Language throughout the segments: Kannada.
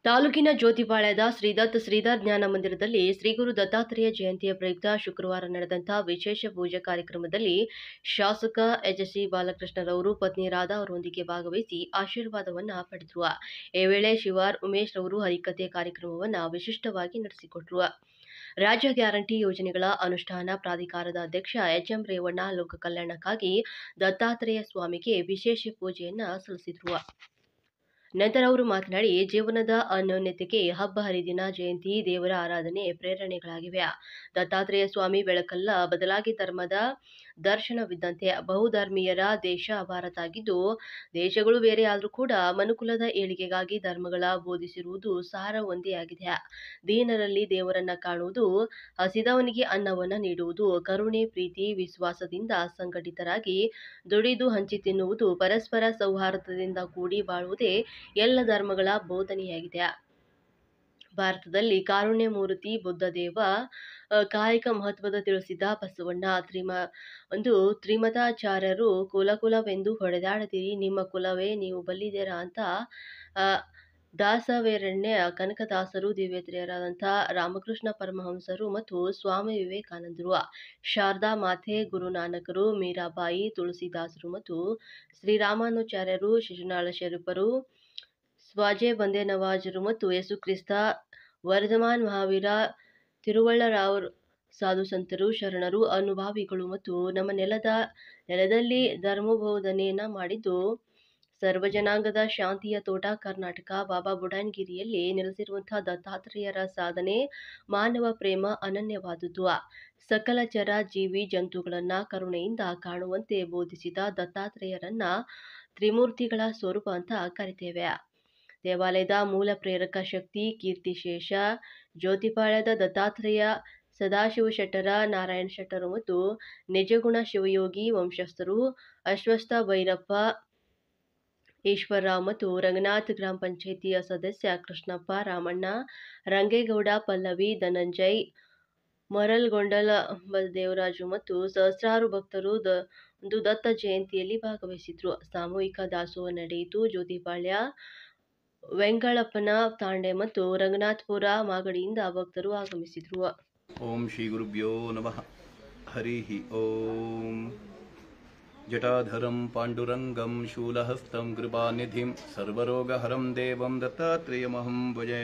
ತಾಲೂಕಿನ ಜ್ಯೋತಿಪಾಳ್ಯದ ಶ್ರೀಧರ್ ಜ್ಞಾನ ಮಂದಿರದಲ್ಲಿ ಶ್ರೀ ಗುರು ದತ್ತಾತ್ರೇಯ ಜಯಂತಿಯ ಪ್ರಯುಕ್ತ ಶುಕ್ರವಾರ ನಡೆದಂತಹ ವಿಶೇಷ ಪೂಜಾ ಕಾರ್ಯಕ್ರಮದಲ್ಲಿ ಶಾಸಕ ಎಚ್.ಸಿ. ಬಾಲಕೃಷ್ಣರವರು ಪತ್ನಿ ರಾಧಾ ಅವರೊಂದಿಗೆ ಭಾಗವಹಿಸಿ ಆಶೀರ್ವಾದವನ್ನ ಪಡೆದರು. ಈ ವೇಳೆ ಶಿವಾರ್ ಉಮೇಶ್ ರವರು ಹರಿಕಥೆ ಕಾರ್ಯಕ್ರಮವನ್ನು ವಿಶಿಷ್ಟವಾಗಿ ನಡೆಸಿಕೊಟ್ಟರು. ರಾಜ್ಯ ಗ್ಯಾರಂಟಿ ಯೋಜನೆಗಳ ಅನುಷ್ಠಾನ ಪ್ರಾಧಿಕಾರದ ಅಧ್ಯಕ್ಷ ಎಚ್.ಎಂ. ರೇವಣ್ಣ ಲೋಕ ಕಲ್ಯಾಣಕ್ಕಾಗಿ ದತ್ತಾತ್ರೇಯ ಸ್ವಾಮಿಗೆ ವಿಶೇಷ ಪೂಜೆಯನ್ನ ಸಲ್ಲಿಸಿದರು. ನಂತರ ಅವರು ಮಾತನಾಡಿ, ಜೀವನದ ಅನ್ಯೋನ್ಯತೆಗೆ ಹಬ್ಬ ಹರಿದಿನ, ಜಯಂತಿ, ದೇವರ ಆರಾಧನೆ ಪ್ರೇರಣೆಗಳಾಗಿವೆ. ದತ್ತಾತ್ರೇಯ ಸ್ವಾಮಿ ಬೆಳಕಲ್ಲ, ಬದಲಾಗಿ ಧರ್ಮದ ದರ್ಶನವಿದ್ದಂತೆ. ಬಹುಧರ್ಮೀಯರ ದೇಶ ಭಾರತ ಆಗಿದ್ದು, ದೇಶಗಳು ಬೇರೆ ಆದರೂ ಕೂಡ ಮನುಕುಲದ ಏಳಿಗೆಗಾಗಿ ಧರ್ಮಗಳ ಬೋಧಿಸಿರುವುದು ಸಾರ ಒಂದೇ ಆಗಿದೆ. ದೀನರಲ್ಲಿ ದೇವರನ್ನ ಕಾಣುವುದು, ಹಸಿದವನಿಗೆ ಅನ್ನವನ್ನ ನೀಡುವುದು, ಕರುಣೆ, ಪ್ರೀತಿ, ವಿಶ್ವಾಸದಿಂದ ಸಂಘಟಿತರಾಗಿ ದುಡಿದು ಹಂಚಿ ತಿನ್ನುವುದು, ಪರಸ್ಪರ ಸೌಹಾರ್ದದಿಂದ ಕೂಡಿ ಬಾಳುವುದೇ ಎಲ್ಲ ಧರ್ಮಗಳ ಬೋಧನೆಯಾಗಿದೆ. ಭಾರತದಲ್ಲಿ ಕಾರುಣ್ಯ ಮೂರ್ತಿ ಬುದ್ಧದೇವ ಕಾಯಕ ಮಹತ್ವದ ತಿಳಿಸಿದ ಬಸವಣ್ಣ ತ್ರಿಮತಾಚಾರ್ಯರು ಕುಲವೆಂದು ಹೊಡೆದಾಡದಿರಿ, ನಿಮ್ಮ ಕುಲವೇ ನೀವು ಬಲ್ಲಿದ್ದೀರಾ ಅಂತ ದಾಸವೇರಣ್ಯ ಕನಕದಾಸರು, ದಿವ್ಯತ್ರಿಯರಾದಂಥ ರಾಮಕೃಷ್ಣ ಪರಮಹಂಸರು ಮತ್ತು ಸ್ವಾಮಿ ವಿವೇಕಾನಂದರು, ಶಾರದಾ ಮಾತೆ, ಗುರುನಾನಕರು, ಮೀರಾಬಾಯಿ, ತುಳಸಿದಾಸರು ಮತ್ತು ಶ್ರೀರಾಮಾನುಚಾರ್ಯರು, ಶಿಶುನಾಳ ಶರೀಫರು, ಸ್ವಾಜೆ ಬಂದೆ ನವಾಜರು ಮತ್ತು ಯೇಸುಕ್ರಿಸ್ತ, ವರ್ಧಮಾನ್ ಮಹಾವೀರ, ತಿರುವಳ್ಳರಾವ್, ಸಾಧು ಸಂತರು, ಶರಣರು, ಅನುಭಾವಿಗಳು ಮತ್ತು ನಮ್ಮ ನೆಲದಲ್ಲಿ ಧರ್ಮಬೋಧನೆಯನ್ನ ಮಾಡಿದ್ದು ಸರ್ವಜನಾಂಗದ ಶಾಂತಿಯ ತೋಟ ಕರ್ನಾಟಕ. ಬಾಬಾ ಬುಡನ್ಗಿರಿಯಲ್ಲಿ ನೆಲೆಸಿರುವಂತಹ ದತ್ತಾತ್ರೇಯರ ಸಾಧನೆ ಮಾನವ ಪ್ರೇಮ ಅನನ್ಯವಾದುದು. ಸಕಲ ಚರ ಜೀವಿ ಜಂತುಗಳನ್ನ ಕರುಣೆಯಿಂದ ಕಾಣುವಂತೆ ಬೋಧಿಸಿದ ದತ್ತಾತ್ರೇಯರನ್ನ ತ್ರಿಮೂರ್ತಿಗಳ ಸ್ವರೂಪ ಅಂತ ಕರಿತೇವೆ. ದೇವಾಲಯದ ಮೂಲ ಪ್ರೇರಕ ಶಕ್ತಿ ಕೀರ್ತಿಶೇಷ ಜ್ಯೋತಿಪಾಳ್ಯದ ದತ್ತಾತ್ರೇಯ, ಸದಾಶಿವ ಶೆಟ್ಟರ, ನಾರಾಯಣ ಶೆಟ್ಟರು ಮತ್ತು ನಿಜಗುಣ ಶಿವಯೋಗಿ ವಂಶಸ್ಥರು, ಅಶ್ವಸ್ಥ ಭೈರಪ್ಪ, ಈಶ್ವರರಾವ್ ಮತ್ತು ರಂಗನಾಥ್, ಗ್ರಾಮ ಪಂಚಾಯಿತಿಯ ಸದಸ್ಯ ಕೃಷ್ಣಪ್ಪ, ರಾಮಣ್ಣ, ರಂಗೇಗೌಡ, ಪಲ್ಲವಿ, ಧನಂಜಯ್, ಮರಲ್ಗೊಂಡಲ ದೇವರಾಜು ಮತ್ತು ಸಹಸ್ರಾರು ಭಕ್ತರು ದತ್ತ ಜಯಂತಿಯಲ್ಲಿ ಭಾಗವಹಿಸಿದ್ರು. ಸಾಮೂಹಿಕ ದಾಸೋಹ ನಡೆಯಿತು. ಜ್ಯೋತಿಪಾಳ್ಯ, ವೆಂಗಳಪ್ಪನ ತಾಂಡೆ ಮತ್ತು ರಂಗನಾಥಪುರ ಮಾಗಡಿಯಿಂದ ಭಕ್ತರು ಆಗಮಿಸಿದ್ರು. ಓಂ ಶ್ರೀ ಗುರುಭ್ಯೋ ನಮಃ. ಹರಿ ಓಂ. ಜಟಾಧರಂ ಪಾಂಡುರಂಗಂ ಶೂಲಹಸ್ತಂ ಕೃಪಾನಿಧಿಂ ಸರ್ವರೋಗಹರಂ ದೇವಂ ದತ್ತಾತ್ರೇಯಮಹಂ ಭಜೆ.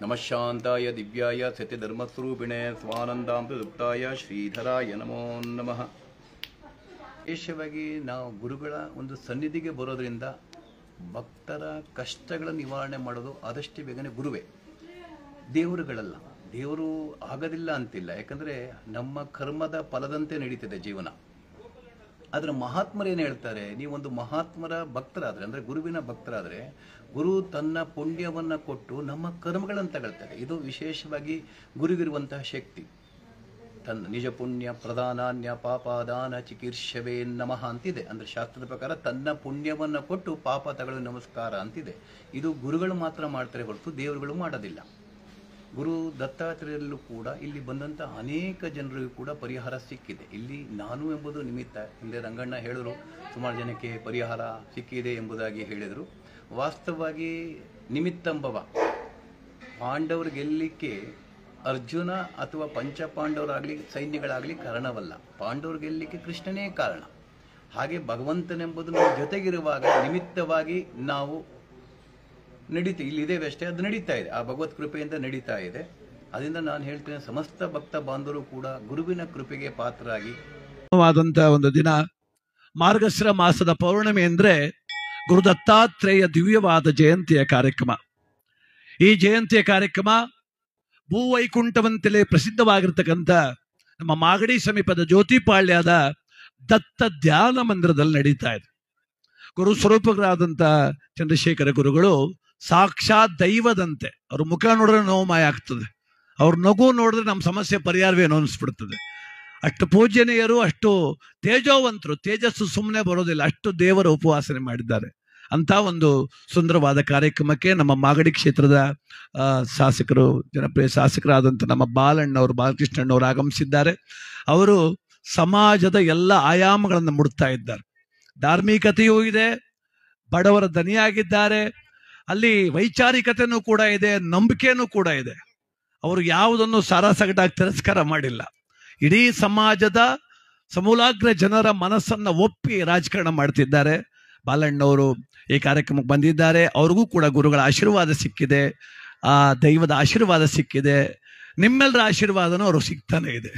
ನಮಃ ಶಾಂತಾಯ ದಿವ್ಯಾಯ ಸತ್ಯಧರ್ಮಸ್ವರೂಪಿಣೆ ಸ್ವಾನಂದಾಮೃತಯುಕ್ತಾಯ ಶ್ರೀಧರಾಯ ನಮೋ ನಮಃ. ವಿಶೇಷವಾಗಿ ನಾವು ಗುರುಗಳ ಒಂದು ಸನ್ನಿಧಿಗೆ ಬರೋದ್ರಿಂದ ಭಕ್ತರ ಕಷ್ಟಗಳ ನಿವಾರಣೆ ಮಾಡೋದು ಆದಷ್ಟು ಬೇಗನೆ ಗುರುವೇ, ದೇವರುಗಳಲ್ಲ. ದೇವರು ಆಗೋದಿಲ್ಲ ಅಂತಿಲ್ಲ, ಯಾಕಂದರೆ ನಮ್ಮ ಕರ್ಮದ ಫಲದಂತೆ ನಡೀತಿದೆ ಜೀವನ. ಆದರೆ ಮಹಾತ್ಮರೇನು ಹೇಳ್ತಾರೆ, ನೀವೊಂದು ಮಹಾತ್ಮರ ಭಕ್ತರಾದರೆ, ಅಂದರೆ ಗುರುವಿನ ಭಕ್ತರಾದರೆ, ಗುರು ತನ್ನ ಪುಣ್ಯವನ್ನು ಕೊಟ್ಟು ನಮ್ಮ ಕರ್ಮಗಳನ್ನು ತಗೊಳ್ತಾರೆ. ಇದು ವಿಶೇಷವಾಗಿ ಗುರುವಿರುವಂತಹ ಶಕ್ತಿ. ತನ್ನ ನಿಜ ಪುಣ್ಯ ಪ್ರಧಾನಾನ್ಯ ಪಾಪಾದಾನ ಚಿಕಿತ್ಸವೇ ನಮಃ ಅಂತಿದೆ. ಅಂದರೆ ಶಾಸ್ತ್ರದ ಪ್ರಕಾರ ತನ್ನ ಪುಣ್ಯವನ್ನು ಕೊಟ್ಟು ಪಾಪ ತಗೊಳ್ಳು ನಮಸ್ಕಾರ ಅಂತಿದೆ. ಇದು ಗುರುಗಳು ಮಾತ್ರ ಮಾಡ್ತಾರೆ ಹೊರತು ದೇವರುಗಳು ಮಾಡೋದಿಲ್ಲ. ಗುರು ದತ್ತಾತ್ರೇಯರಲ್ಲೂ ಕೂಡ ಇಲ್ಲಿ ಬಂದಂಥ ಅನೇಕ ಜನರಿಗೂ ಕೂಡ ಪರಿಹಾರ ಸಿಕ್ಕಿದೆ. ಇಲ್ಲಿ ನಾನು ಎಂಬುದು ನಿಮಿತ್ತ. ಹಿಂದೆ ರಂಗಣ್ಣ ಹೇಳಿದ್ರು, ಸುಮಾರು ಜನಕ್ಕೆ ಪರಿಹಾರ ಸಿಕ್ಕಿದೆ ಎಂಬುದಾಗಿ ಹೇಳಿದರು. ವಾಸ್ತವವಾಗಿ ನಿಮಿತ್ತಂಬವ ಪಾಂಡವರು ಗೆಲ್ಲಲಿಕ್ಕೆ ಅರ್ಜುನ ಅಥವಾ ಪಂಚಪಾಂಡವರಾಗಲಿ ಸೈನ್ಯಗಳಾಗಲಿ ಕಾರಣವಲ್ಲ. ಪಾಂಡವರು ಗೆಲ್ಲಲಿಕ್ಕೆ ಕೃಷ್ಣನೇ ಕಾರಣ. ಹಾಗೆ ಭಗವಂತನೆಂಬುದು ನಮ್ಮ ಜೊತೆಗಿರುವಾಗ ನಿಮಿತ್ತವಾಗಿ ನಾವು ಇಲ್ಲಿದ್ದೇವೆ ಅಷ್ಟೇ, ಅದು ನಡೀತಾ ಇದೆ. ಆ ಭಗವತ್ ಕೃಪೆಯಿಂದ ನಡೀತಾ ಇದೆ. ಅದರಿಂದ ನಾನು ಹೇಳ್ತೇನೆ, ಸಮಸ್ತ ಭಕ್ತ ಬಾಂಧವರು ಕೂಡ ಗುರುವಿನ ಕೃಪೆಗೆ ಪಾತ್ರರಾಗಿ ಒಂದು ದಿನ ಮಾರ್ಗಶಿರ ಮಾಸದ ಪೌರ್ಣಮಿ ಅಂದರೆ ಗುರು ದತ್ತಾತ್ರೇಯ ದಿವ್ಯವಾದ ಜಯಂತಿಯ ಕಾರ್ಯಕ್ರಮ. ಈ ಜಯಂತಿಯ ಕಾರ್ಯಕ್ರಮ ಭೂವೈಕುಂಠವಂತೆಲೆ ಪ್ರಸಿದ್ಧವಾಗಿರ್ತಕ್ಕಂಥ ನಮ್ಮ ಮಾಗಡಿ ಸಮೀಪದ ಜ್ಯೋತಿಪಾಳ್ಯದ ದತ್ತ ಧ್ಯಾನ ಮಂದಿರದಲ್ಲಿ ನಡೀತಾ ಇದೆ. ಗುರು ಸ್ವರೂಪಗಳಾದಂಥ ಚಂದ್ರಶೇಖರ ಗುರುಗಳು ಸಾಕ್ಷಾತ್ ದೈವದಂತೆ. ಅವ್ರ ಮುಖ ನೋಡಿದ್ರೆ ನೋವು ಮಾಯ ಆಗ್ತದೆ, ಅವ್ರ ನಗು ನೋಡಿದ್ರೆ ನಮ್ಮ ಸಮಸ್ಯೆ ಪರಿಹಾರವೇನೋ ಅನಿಸ್ಬಿಡ್ತದೆ. ಅಷ್ಟು ಪೂಜ್ಯನೀಯರು, ಅಷ್ಟು ತೇಜೋವಂತರು. ತೇಜಸ್ಸು ಸುಮ್ಮನೆ ಬರೋದಿಲ್ಲ, ಅಷ್ಟು ದೇವರ ಉಪವಾಸನೆ ಮಾಡಿದ್ದಾರೆ. ಅಂಥ ಒಂದು ಸುಂದರವಾದ ಕಾರ್ಯಕ್ರಮಕ್ಕೆ ನಮ್ಮ ಮಾಗಡಿ ಕ್ಷೇತ್ರದ ಶಾಸಕರು, ಜನಪ್ರಿಯ ಶಾಸಕರಾದಂಥ ನಮ್ಮ ಬಾಲಕೃಷ್ಣಣ್ಣವರು ಆಗಮಿಸಿದ್ದಾರೆ. ಅವರು ಸಮಾಜದ ಎಲ್ಲ ಆಯಾಮಗಳನ್ನು ಮುಡ್ತಾ ಇದ್ದಾರೆ. ಧಾರ್ಮಿಕತೆಯೂ ಇದೆ, ಬಡವರ ದನಿಯಾಗಿದ್ದಾರೆ, ಅಲ್ಲಿ ವೈಚಾರಿಕತೆನೂ ಕೂಡ ಇದೆ, ನಂಬಿಕೆನೂ ಕೂಡ ಇದೆ. ಅವರು ಯಾವುದನ್ನು ಸಾರಾಸಗಟಾಗಿ ತಿರಸ್ಕಾರ ಮಾಡಿಲ್ಲ. ಇಡೀ ಸಮಾಜದ ಸಮೂಲಾಗ್ರ ಜನರ ಮನಸ್ಸನ್ನ ಒಪ್ಪಿ ರಾಜಕಾರಣ ಮಾಡ್ತಿದ್ದಾರೆ. ಬಾಲಣ್ಣವರು ಈ ಕಾರ್ಯಕ್ರಮಕ್ಕೆ ಬಂದಿದ್ದಾರೆ. ಅವ್ರಿಗೂ ಕೂಡ ಗುರುಗಳ ಆಶೀರ್ವಾದ ಸಿಕ್ಕಿದೆ, ಆ ದೈವದ ಆಶೀರ್ವಾದ ಸಿಕ್ಕಿದೆ. ನಿಮ್ಮೆಲ್ಲರ ಆಶೀರ್ವಾದನೂ ಅವರು ಸಿಗ್ತಾನೆ ಇದೆ.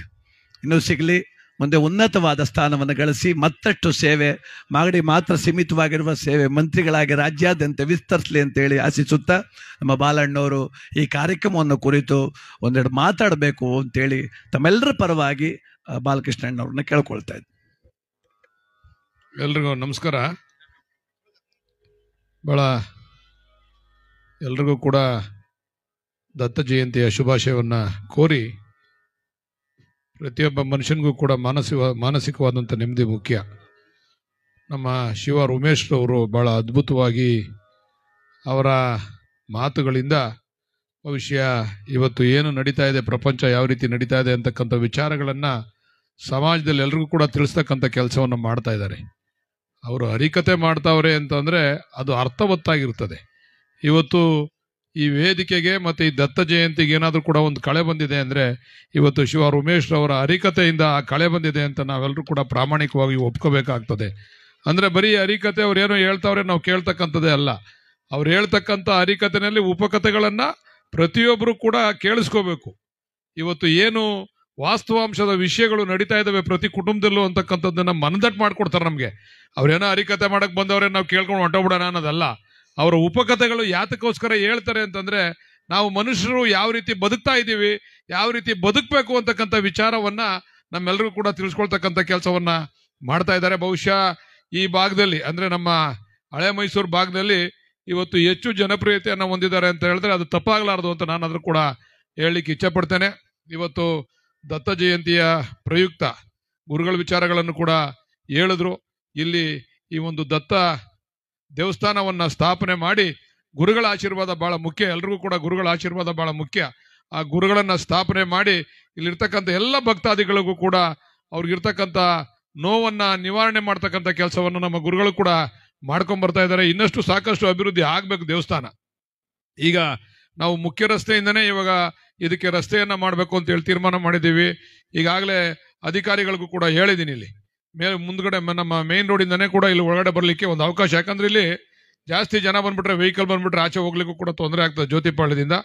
ಇನ್ನೂ ಸಿಗಲಿ, ಮುಂದೆ ಉನ್ನತವಾದ ಸ್ಥಾನವನ್ನು ಗಳಿಸಿ ಮತ್ತಷ್ಟು ಸೇವೆ, ಮಾಗಡಿ ಮಾತ್ರ ಸೀಮಿತವಾಗಿರುವ ಸೇವೆ ಮಂತ್ರಿಗಳಾಗಿ ರಾಜ್ಯಾದ್ಯಂತ ವಿಸ್ತರಿಸಲಿ ಅಂತೇಳಿ ಆಶಿಸುತ್ತಾ, ನಮ್ಮ ಬಾಲಣ್ಣವರು ಈ ಕಾರ್ಯಕ್ರಮವನ್ನು ಕುರಿತು ಒಂದೆರಡು ಮಾತಾಡಬೇಕು ಅಂತೇಳಿ ತಮ್ಮೆಲ್ಲರ ಪರವಾಗಿ ಬಾಲಕೃಷ್ಣಣ್ಣವ್ರನ್ನ ಕೇಳ್ಕೊಳ್ತಾ ಇದ್ದೆ. ಎಲ್ರಿಗೂ ನಮಸ್ಕಾರ. ಭಾಳ ಎಲ್ರಿಗೂ ಕೂಡ ದತ್ತ ಜಯಂತಿಯ ಶುಭಾಶಯವನ್ನು ಕೋರಿ, ಪ್ರತಿಯೊಬ್ಬ ಮನುಷ್ಯನಿಗೂ ಕೂಡ ಮಾನಸಿಕವಾದಂಥ ನೆಮ್ಮದಿ ಮುಖ್ಯ. ನಮ್ಮ ಶಿವ ಉಮೇಶ್ ಅವರು ಭಾಳ ಅದ್ಭುತವಾಗಿ ಅವರ ಮಾತುಗಳಿಂದ ಬಹುಶಃ ಇವತ್ತು ಏನು ನಡೀತಾ ಇದೆ, ಪ್ರಪಂಚ ಯಾವ ರೀತಿ ನಡೀತಾ ಇದೆ ಅಂತಕ್ಕಂಥ ವಿಚಾರಗಳನ್ನು ಸಮಾಜದಲ್ಲಿ ಎಲ್ರಿಗೂ ಕೂಡ ತಿಳಿಸ್ತಕ್ಕಂಥ ಕೆಲಸವನ್ನು ಮಾಡ್ತಾ ಇದ್ದಾರೆ. ಅವರು ಹರಿಕತೆ ಮಾಡ್ತಾವ್ರೆ ಅಂತಂದರೆ ಅದು ಅರ್ಥವತ್ತಾಗಿರ್ತದೆ. ಇವತ್ತು ಈ ವೇದಿಕೆಗೆ ಮತ್ತು ಈ ದತ್ತ ಜಯಂತಿಗೆ ಏನಾದರೂ ಕೂಡ ಒಂದು ಕಳೆ ಬಂದಿದೆ ಅಂದರೆ ಇವತ್ತು ಶಿವ ಉಮೇಶ್ ಅವರ ಹರಿಕತೆಯಿಂದ ಆ ಕಳೆ ಬಂದಿದೆ ಅಂತ ನಾವೆಲ್ಲರೂ ಕೂಡ ಪ್ರಾಮಾಣಿಕವಾಗಿ ಒಪ್ಕೋಬೇಕಾಗ್ತದೆ. ಅಂದರೆ ಬರೀ ಹರಿಕತೆ ಅವ್ರು ಏನೋ ಹೇಳ್ತಾವ್ರೆ ನಾವು ಕೇಳ್ತಕ್ಕಂಥದ್ದೇ ಅಲ್ಲ. ಅವ್ರು ಹೇಳ್ತಕ್ಕಂಥ ಹರಿಕತೆಯಲ್ಲಿ ಉಪಕಥೆಗಳನ್ನು ಪ್ರತಿಯೊಬ್ಬರು ಕೂಡ ಕೇಳಿಸ್ಕೋಬೇಕು. ಇವತ್ತು ಏನು ವಾಸ್ತವಾಂಶದ ವಿಷಯಗಳು ನಡೀತಾ ಇದ್ದಾವೆ ಪ್ರತಿ ಕುಟುಂಬದಲ್ಲೂ ಅಂತಕ್ಕಂಥದ್ದನ್ನ ಮನದಟ್ಟು ಮಾಡ್ಕೊಡ್ತಾರೆ ನಮಗೆ. ಅವ್ರೇನೋ ಹರಿಕತೆ ಮಾಡಕ್ಕೆ ಬಂದವ್ರೆ ನಾವು ಕೇಳ್ಕೊಂಡು ಹೊಂಟೋಗ್ಬಿಡೋಣ ಅನ್ನೋದಲ್ಲ. ಅವರ ಉಪಕಥೆಗಳು ಯಾತಕ್ಕೋಸ್ಕರ ಹೇಳ್ತಾರೆ ಅಂತಂದ್ರೆ, ನಾವು ಮನುಷ್ಯರು ಯಾವ ರೀತಿ ಬದುಕ್ತಾ ಇದ್ದೀವಿ, ಯಾವ ರೀತಿ ಬದುಕಬೇಕು ಅಂತಕ್ಕಂಥ ವಿಚಾರವನ್ನ ನಮ್ಮೆಲ್ಲರಿಗೂ ಕೂಡ ತಿಳಿಸ್ಕೊಳ್ತಕ್ಕಂಥ ಕೆಲಸವನ್ನ ಮಾಡ್ತಾ ಇದ್ದಾರೆ. ಬಹುಶಃ ಈ ಭಾಗದಲ್ಲಿ ಅಂದ್ರೆ ನಮ್ಮ ಹಳೆ ಮೈಸೂರು ಭಾಗದಲ್ಲಿ ಇವತ್ತು ಹೆಚ್ಚು ಜನಪ್ರಿಯತೆಯನ್ನು ಹೊಂದಿದ್ದಾರೆ ಅಂತ ಹೇಳಿದ್ರೆ ಅದು ತಪ್ಪಾಗಲಾರದು ಅಂತ ನಾನು ಅದ್ರ ಕೂಡ ಹೇಳಲಿಕ್ಕೆ ಇಚ್ಛೆ ಪಡ್ತೇನೆ. ಇವತ್ತು ದತ್ತ ಜಯಂತಿಯ ಪ್ರಯುಕ್ತ ಗುರುಗಳ ವಿಚಾರಗಳನ್ನು ಕೂಡ ಹೇಳಿದ್ರು. ಇಲ್ಲಿ ಈ ಒಂದು ದತ್ತ ದೇವಸ್ಥಾನವನ್ನ ಸ್ಥಾಪನೆ ಮಾಡಿ ಗುರುಗಳ ಆಶೀರ್ವಾದ ಬಹಳ ಮುಖ್ಯ. ಎಲ್ರಿಗೂ ಕೂಡ ಗುರುಗಳ ಆಶೀರ್ವಾದ ಬಹಳ ಮುಖ್ಯ. ಆ ಗುರುಗಳನ್ನ ಸ್ಥಾಪನೆ ಮಾಡಿ ಇಲ್ಲಿರ್ತಕ್ಕಂಥ ಎಲ್ಲ ಭಕ್ತಾದಿಗಳಿಗೂ ಕೂಡ ಅವ್ರಿಗಿರ್ತಕ್ಕಂಥ ನೋವನ್ನ ನಿವಾರಣೆ ಮಾಡ್ತಕ್ಕಂಥ ಕೆಲಸವನ್ನು ನಮ್ಮ ಗುರುಗಳು ಕೂಡ ಮಾಡ್ಕೊಂಡ್ ಬರ್ತಾ ಇದ್ದಾರೆ. ಇನ್ನಷ್ಟು ಸಾಕಷ್ಟು ಅಭಿವೃದ್ಧಿ ಆಗ್ಬೇಕು ದೇವಸ್ಥಾನ. ಈಗ ನಾವು ಮುಖ್ಯ ರಸ್ತೆಯಿಂದನೇ ಇವಾಗ ಇದಕ್ಕೆ ರಸ್ತೆಯನ್ನ ಮಾಡಬೇಕು ಅಂತ ಹೇಳಿ ತೀರ್ಮಾನ ಮಾಡಿದ್ದೀವಿ. ಈಗಾಗಲೇ ಅಧಿಕಾರಿಗಳಿಗೂ ಕೂಡ ಹೇಳಿದ್ದೀನಿ, ಇಲ್ಲಿ ಮೇಲೆ ಮುಂದ್ಗಡೆ ನಮ್ಮ ಮೇನ್ ರೋಡಿಂದನೇ ಕೂಡ ಇಲ್ಲಿ ಒಳಗಡೆ ಬರ್ಲಿಕ್ಕೆ ಒಂದು ಅವಕಾಶ. ಯಾಕಂದ್ರೆ ಇಲ್ಲಿ ಜಾಸ್ತಿ ಜನ ಬಂದ್ಬಿಟ್ರೆ, ವೆಹಿಕಲ್ ಬಂದ್ಬಿಟ್ರೆ ಆಚೆ ಹೋಗ್ಲಿಕ್ಕೂ ಕೂಡ ತೊಂದರೆ ಆಗ್ತದೆ ಜ್ಯೋತಿಪಾಳ್ಯದಿಂದ.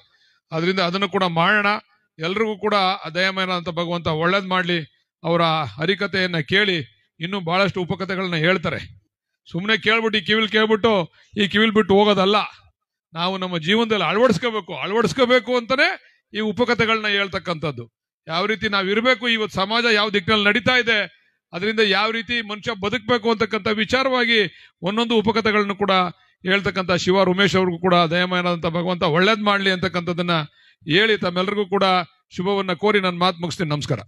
ಅದರಿಂದ ಅದನ್ನು ಕೂಡ ಮಾಡೋಣ. ಎಲ್ರಿಗೂ ಕೂಡ ದಯಮಯನ ಅಂತ ಭಗವಂತ ಒಳ್ಳೇದ್ ಮಾಡ್ಲಿ. ಅವರ ಹರಿಕತೆಯನ್ನ ಕೇಳಿ ಇನ್ನೂ ಬಹಳಷ್ಟು ಉಪಕಥೆಗಳನ್ನ ಹೇಳ್ತಾರೆ. ಸುಮ್ಮನೆ ಕೇಳ್ಬಿಟ್ಟು ಕಿವಿಲ್ ಕೇಳ್ಬಿಟ್ಟು ಈ ಕಿವಿಲ್ ಬಿಟ್ಟು ಹೋಗೋದಲ್ಲ. ನಾವು ನಮ್ಮ ಜೀವನದಲ್ಲಿ ಅಳವಡಿಸ್ಕೋಬೇಕು ಅಂತಾನೆ ಈ ಉಪಕಥೆಗಳನ್ನ ಹೇಳ್ತಕ್ಕಂಥದ್ದು. ಯಾವ ರೀತಿ ನಾವು ಇರಬೇಕು, ಇವತ್ತು ಸಮಾಜ ಯಾವ ದಿಕ್ಕಿನಲ್ಲಿ ನಡೀತಾ ಇದೆ, ಅದರಿಂದ ಯಾವ ರೀತಿ ಮನುಷ್ಯ ಬದುಕಬೇಕು ಅಂತಕ್ಕಂಥ ವಿಚಾರವಾಗಿ ಒಂದೊಂದು ಉಪಕಥೆಗಳನ್ನು ಕೂಡ ಹೇಳ್ತಕ್ಕಂಥ ಶಿವ ಉಮೇಶ್ ಅವ್ರಿಗೂ ಕೂಡ ದಯಮಯನಾದಂಥ ಭಗವಂತ ಒಳ್ಳೇದ್ ಮಾಡ್ಲಿ ಅಂತಕ್ಕಂಥದ್ದನ್ನ ಹೇಳಿ ತಮ್ಮೆಲ್ಲರಿಗೂ ಕೂಡ ಶುಭವನ್ನ ಕೋರಿ ನನ್ನ ಮಾತು ಮುಗಿಸ್ತೀನಿ. ನಮಸ್ಕಾರ.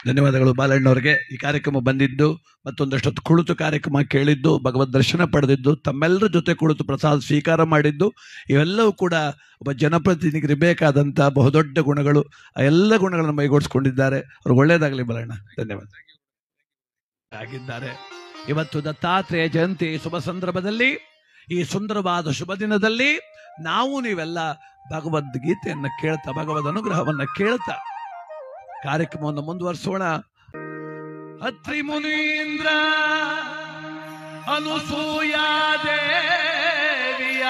ಧನ್ಯವಾದಗಳು ಬಾಲಣ್ಣವ್ರಿಗೆ. ಈ ಕಾರ್ಯಕ್ರಮ ಬಂದಿದ್ದು, ಮತ್ತೊಂದಷ್ಟೊತ್ತು ಕುಳಿತು ಕಾರ್ಯಕ್ರಮ ಕೇಳಿದ್ದು, ಭಗವದ್ ದರ್ಶನ ಪಡೆದಿದ್ದು, ತಮ್ಮೆಲ್ಲರ ಜೊತೆ ಕುಳಿತು ಪ್ರಸಾದ ಸ್ವೀಕಾರ ಮಾಡಿದ್ದು, ಇವೆಲ್ಲವೂ ಕೂಡ ಒಬ್ಬ ಜನಪ್ರತಿನಿಧಿಗೆ ಬೇಕಾದಂಥ ಬಹುದೊಡ್ಡ ಗುಣಗಳು. ಆ ಎಲ್ಲ ಗುಣಗಳನ್ನು ಮೈಗೂಡಿಸ್ಕೊಂಡಿದ್ದಾರೆ. ಅವ್ರಿಗೆ ಒಳ್ಳೇದಾಗಲಿ ಬಾಲಣ್ಣ. ಧನ್ಯವಾದ. ಆಗಿದ್ದಾರೆ ಇವತ್ತು ದತ್ತಾತ್ರೇಯ ಜಯಂತಿ ಶುಭ ಸಂದರ್ಭದಲ್ಲಿ, ಈ ಸುಂದರವಾದ ಶುಭ ದಿನದಲ್ಲಿ ನಾವು ನೀವೆಲ್ಲ ಭಗವದ್ಗೀತೆಯನ್ನು ಕೇಳ್ತಾ, ಭಗವದ್ ಅನುಗ್ರಹವನ್ನ ಕೇಳ್ತಾ ಕಾರ್ಯಕ್ರಮವನ್ನು ಮುಂದುವರಿಸೋಣ. ಅತ್ರಿ ಮುನೀಂದ್ರ ಅನುಸೂಯಾ ದೇವಿಯ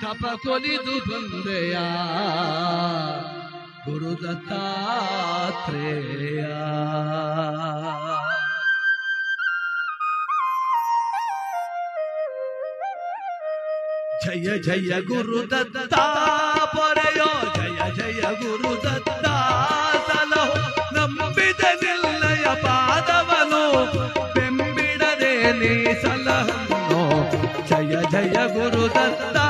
ತಪ ಕೊಲಿದು ಬಂದೆಯ ಗುರು ದತ್ತಾತ್ರೇಯ. ಜಯ ಜಯ ಗುರು ದತ್ತಾ ಪೊರೆಯೋ, ಜಯ ಜಯ ಗುರು ದತ್ತಾ ಸಲಹೋ, ನಂಬಿದ ನಿಲ್ಲಯ ಪಾದವನು ಬೆಂಬಿಡದೆ ನೀ ಸಲಹೋ. ಜಯ ಜಯ ಗುರು ದತ್ತಾ.